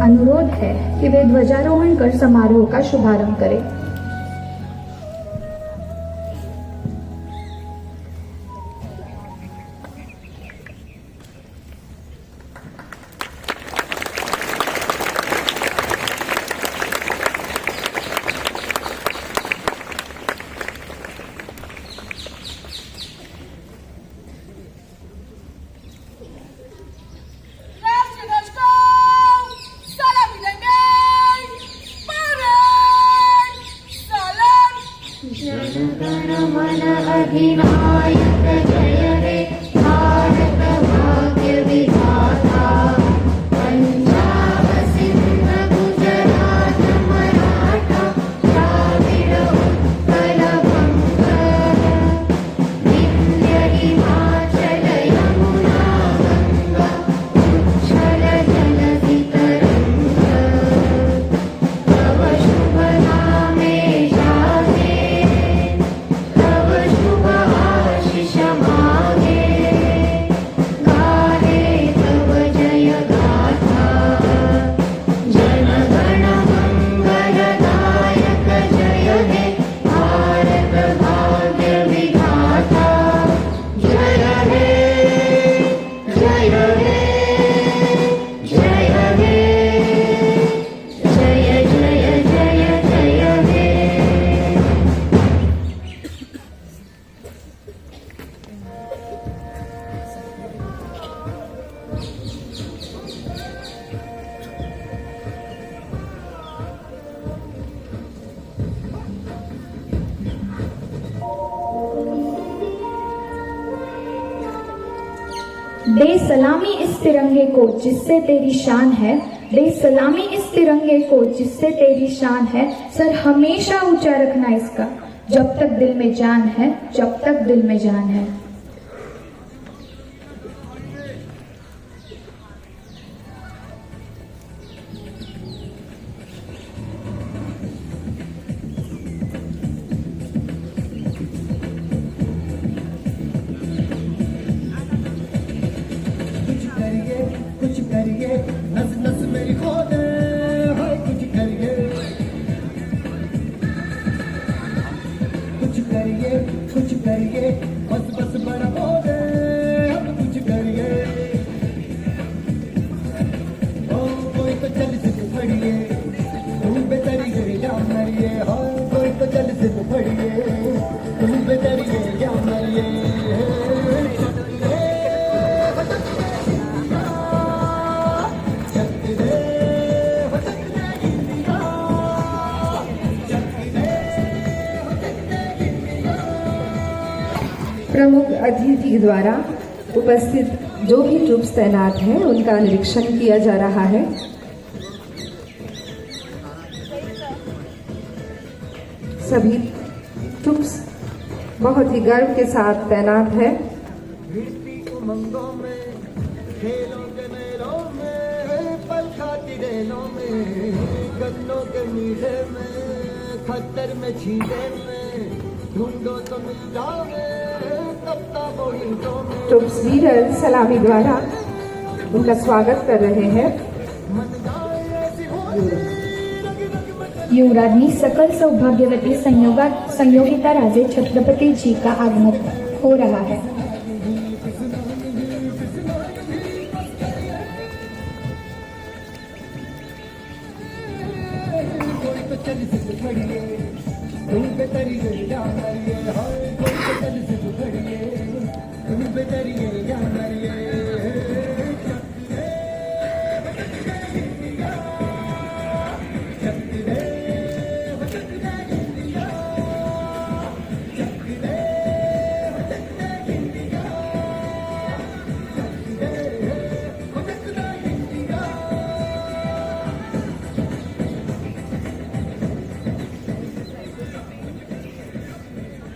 अनुरोध है कि वे ध्वजारोहण कर समारोह का शुभारंभ करें। दे सलामी इस तिरंगे को जिससे तेरी शान है, दे सलामी इस तिरंगे को जिससे तेरी शान है। सर हमेशा ऊंचा रखना इसका, जब तक दिल में जान है, जब तक दिल में जान है। नस नस मेरी खोद हाय कुछ करिए बस बस बड़ा बोल अब कुछ करिए। ओ कोई तो चल से फड़िए तुम बेतरी गए जा मरिए। हाँ कोई तो चल से फड़िए तुम बेतरी गए जा मरिए। प्रमुख अतिथि द्वारा उपस्थित जो भी ट्रूप्स तैनात हैं उनका निरीक्षण किया जा रहा है। सभी ट्रूप्स बहुत ही गर्व के साथ तैनात है। खेलों के मेलों में पल खाती रेलों में गन्नों के नीले में खतर में छींटे में ढूंढो तो मिल जाओगे। ट्रूप्स लीडर सलामी द्वारा उनका स्वागत कर रहे हैं। युवराजनी सकल सौभाग्यवती संयोगिता राजे छत्रपति जी का आगमन हो रहा है।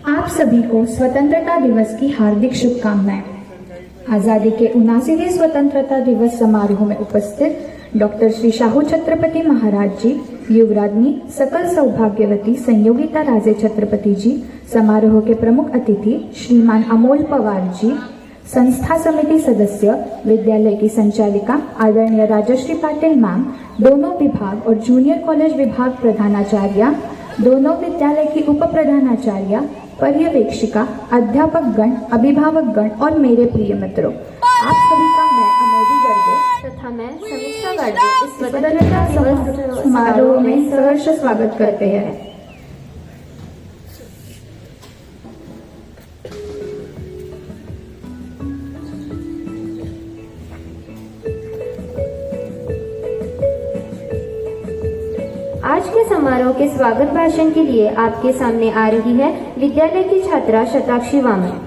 आप सभी को स्वतंत्रता दिवस की हार्दिक शुभकामनाएं। आजादी के 79वें स्वतंत्रता दिवस समारोह में उपस्थित डॉक्टर श्री शाहू छत्रपति महाराज जी, युवराजनी सकल सौभाग्यवती संयोगिता राजे छत्रपति जी, समारोह के प्रमुख अतिथि श्रीमान अमोल पवार जी, संस्था समिति सदस्य, विद्यालय की संचालिका आदरणीय राजश्री पाटिल मैम, दोनों विभाग और जूनियर कॉलेज विभाग प्रधानाचार्य, दोनों विद्यालय की उप प्रधानाचार्य, पर्यवेक्षिका, अध्यापक गण, अभिभावक गण और मेरे प्रिय मित्रों, आप सभी का मैं अमोदी गर्गे तथा मैं समीक्षा गर्गे इस स्वतंत्रता दिवस समारोह में सहर्ष स्वागत करते हैं। आज के समारोह के स्वागत भाषण के लिए आपके सामने आ रही है विद्यालय की छात्रा शताक्षी वामन।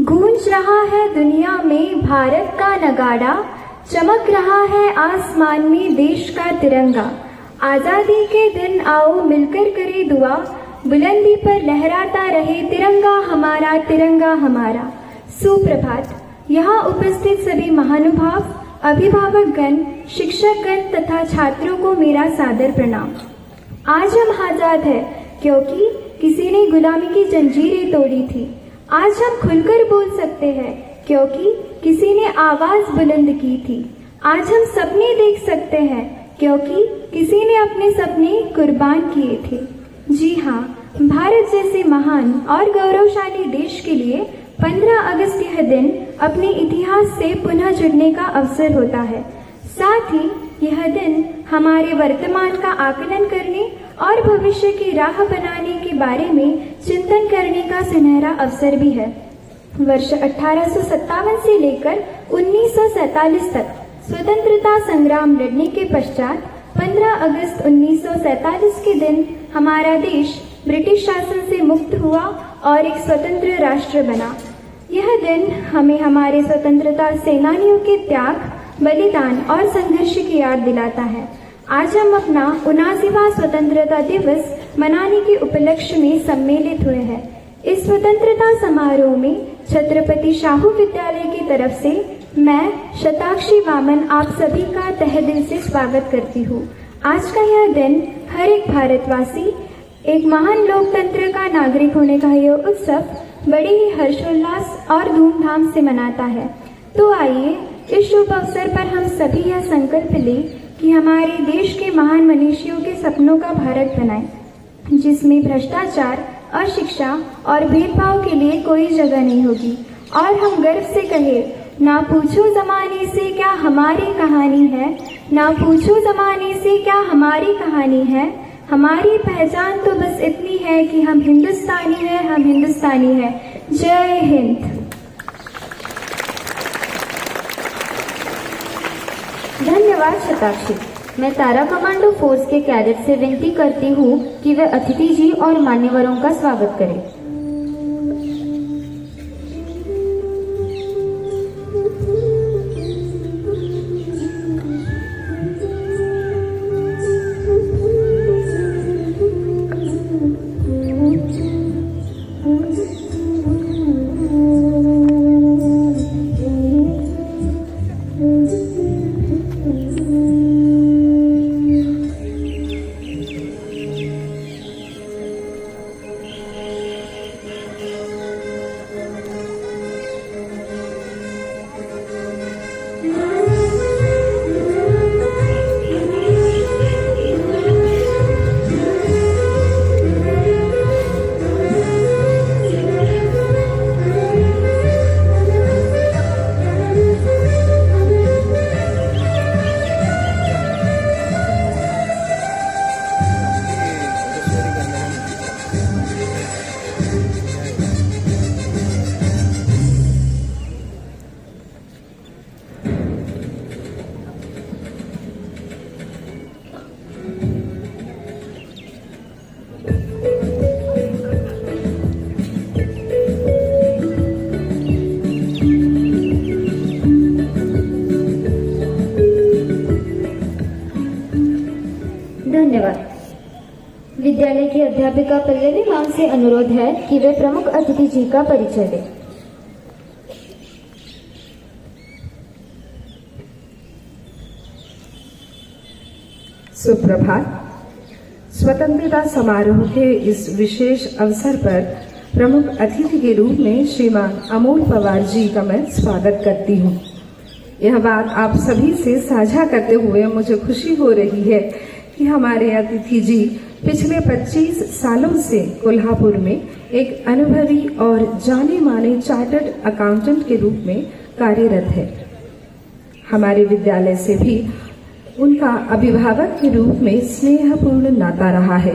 गूंज रहा है दुनिया में भारत का नगाड़ा, चमक रहा है आसमान में देश का तिरंगा। आजादी के दिन आओ मिलकर करे दुआ, बुलंदी पर लहराता रहे तिरंगा हमारा, तिरंगा हमारा। सुप्रभात। यहाँ उपस्थित सभी महानुभाव, अभिभावक गण, शिक्षक गण तथा छात्रों को मेरा सादर प्रणाम। आज हम आजाद हैं क्योंकि किसी ने गुलामी की जंजीरें तोड़ी थी। आज हम खुलकर बोल सकते हैं क्योंकि किसी ने आवाज बुलंद की थी। आज हम सपने देख सकते हैं क्योंकि किसी ने अपने सपने कुर्बान किए थे। जी हाँ, भारत जैसे महान और गौरवशाली देश के लिए 15 अगस्त यह दिन अपने इतिहास से पुनः जुड़ने का अवसर होता है। साथ ही यह दिन हमारे वर्तमान का आकलन करने और भविष्य की राह बनाने के बारे में चिंतन करने का सुनहरा अवसर भी है। वर्ष 1857 से लेकर 1947 तक स्वतंत्रता संग्राम लड़ने के पश्चात 15 अगस्त 1947 के दिन हमारा देश ब्रिटिश शासन से मुक्त हुआ और एक स्वतंत्र राष्ट्र बना। यह दिन हमें हमारे स्वतंत्रता सेनानियों के त्याग, बलिदान और संघर्ष की याद दिलाता है। आज हम अपना 79वां स्वतंत्रता दिवस मनाने के उपलक्ष्य में सम्मिलित हुए हैं। इस स्वतंत्रता समारोह में छत्रपति शाहू विद्यालय की तरफ से मैं शताक्षी वामन आप सभी का तहे दिल से स्वागत करती हूँ। आज का यह दिन हर एक भारतवासी, एक महान लोकतंत्र का नागरिक होने का यह उत्सव बड़े ही हर्षोल्लास और धूमधाम से मनाता है। तो आइए इस शुभ अवसर पर हम सभी यह संकल्प लें कि हमारे देश के महान मनीषियों के सपनों का भारत बनाएं, जिसमें भ्रष्टाचार, अशिक्षा और भेदभाव के लिए कोई जगह नहीं होगी। और हम गर्व से कहें, ना पूछो जमाने से क्या हमारी कहानी है, ना पूछो जमाने से क्या हमारी कहानी है। हमारी पहचान तो बस इतनी है कि हम हिंदुस्तानी हैं, हम हिंदुस्तानी हैं। जय हिंद। धन्यवाद शताक्षी। मैं तारा कमांडो फोर्स के कैडेट से विनती करती हूँ कि वे अतिथि जी और मान्यवरों का स्वागत करें। धन्यवाद। विद्यालय की अध्यापिका पल्लवी मैम से अनुरोध है कि वे प्रमुख अतिथि जी का परिचय दें। सुप्रभात। स्वतंत्रता समारोह के इस विशेष अवसर पर प्रमुख अतिथि के रूप में श्रीमान अमोल पवार जी का मैं स्वागत करती हूँ। यह बात आप सभी से साझा करते हुए मुझे खुशी हो रही है कि हमारे अतिथि जी पिछले 25 सालों से कोल्हापुर में एक अनुभवी और जाने माने चार्टर्ड अकाउंटेंट के रूप में कार्यरत है। हमारे विद्यालय से भी उनका अभिभावक के रूप में स्नेहपूर्ण नाता रहा है।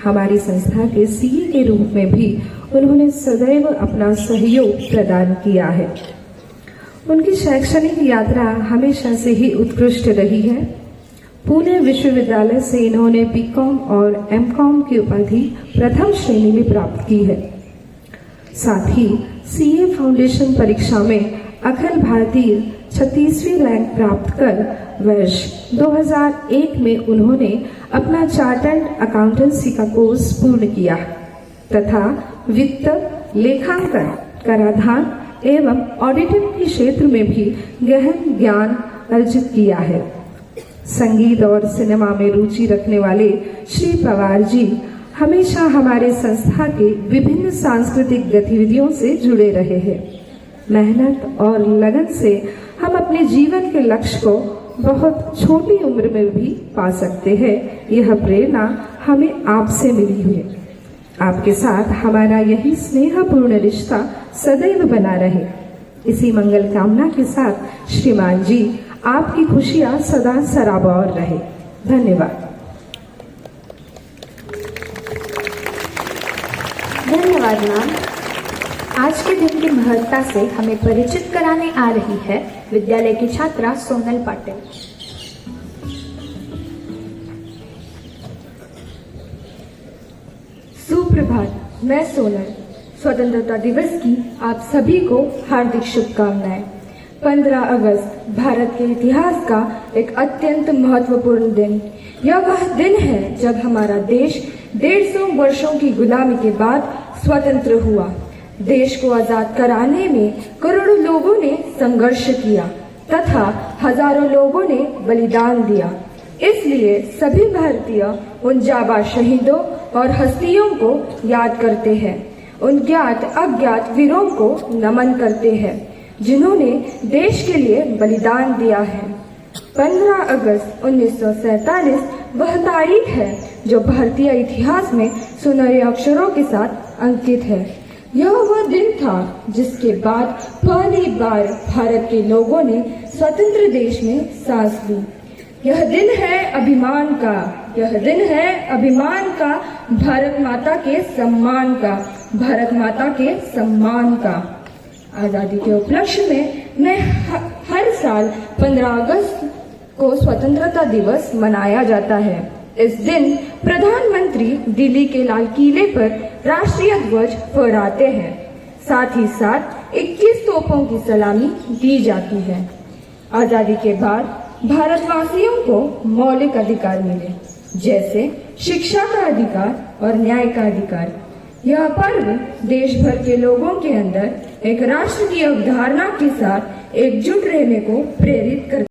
हमारी संस्था के सीए के रूप में भी उन्होंने सदैव अपना सहयोग प्रदान किया है। उनकी शैक्षणिक यात्रा हमेशा से ही उत्कृष्ट रही है। पुणे विश्वविद्यालय से इन्होंने बीकॉम और एमकॉम की उपाधि प्रथम श्रेणी में प्राप्त की है। साथ ही सीए फाउंडेशन परीक्षा में अखिल भारतीय 36वीं रैंक प्राप्त कर वर्ष 2001 में उन्होंने अपना चार्टर्ड अकाउंटेंसी का कोर्स पूर्ण किया तथा वित्त, लेखांकन, कराधान एवं ऑडिटिंग के क्षेत्र में भी गहन ज्ञान अर्जित किया है। संगीत और सिनेमा में रुचि रखने वाले श्री पवार जी हमेशा हमारे संस्था के विभिन्न सांस्कृतिक गतिविधियों से जुड़े रहे हैं। मेहनत और लगन से हम अपने जीवन के लक्ष्य को बहुत छोटी उम्र में भी पा सकते हैं। यह प्रेरणा हमें आपसे मिली है। आपके साथ हमारा यही स्नेहपूर्ण रिश्ता सदैव बना रहे। इसी मंगल कामना के साथ श्रीमान जी, आपकी खुशियां सदा सराबोर रहे। धन्यवाद। धन्यवाद मैम। आज के दिन की महत्ता से हमें परिचित कराने आ रही है विद्यालय की छात्रा सोनल पाटिल। सुप्रभात, मैं सोनल। स्वतंत्रता दिवस की आप सभी को हार्दिक शुभकामनाएं। 15 अगस्त भारत के इतिहास का एक अत्यंत महत्वपूर्ण दिन। यह वह दिन है जब हमारा देश 150 वर्षों की गुलामी के बाद स्वतंत्र हुआ। देश को आजाद कराने में करोड़ों लोगों ने संघर्ष किया तथा हजारों लोगों ने बलिदान दिया। इसलिए सभी भारतीय उन जाबाज शहीदों और हस्तियों को याद करते हैं, उन ज्ञात अज्ञात वीरों को नमन करते हैं जिन्होंने देश के लिए बलिदान दिया है। 15 अगस्त 1947 वह तारीख है जो भारतीय इतिहास में सुनहरे अक्षरों के साथ अंकित है। यह वह दिन था जिसके बाद पहली बार भारत के लोगों ने स्वतंत्र देश में सांस ली। यह दिन है अभिमान का, यह दिन है अभिमान का, भारत माता के सम्मान का, भारत माता के सम्मान का। आजादी के उपलक्ष्य में हर साल 15 अगस्त को स्वतंत्रता दिवस मनाया जाता है। इस दिन प्रधानमंत्री दिल्ली के लाल किले पर राष्ट्रीय ध्वज फहराते हैं। साथ ही साथ 21 तोपों की सलामी दी जाती है। आजादी के बाद भारतवासियों को मौलिक अधिकार मिले, जैसे शिक्षा का अधिकार और न्याय का अधिकार। यह पर्व देश भर के लोगों के अंदर एक राष्ट्र की अवधारणा के साथ एकजुट रहने को प्रेरित करता है।